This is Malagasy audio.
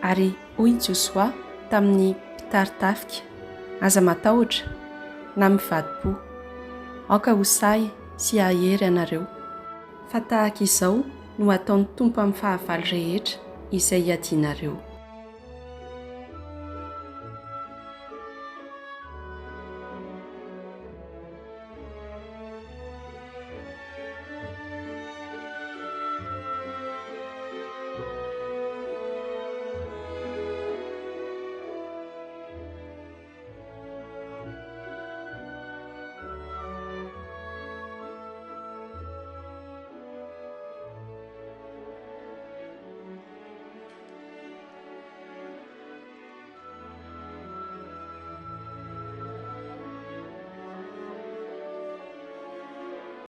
Ary hoy Josoa tamin'ny mpitaritafika, aza matahotra na mivadi-po, aoka ho sahy sy hahery ianareo. Fa tahaka izao no ataon'ny Tompo amin'ny fahavalo rehetra izay hiadianareo.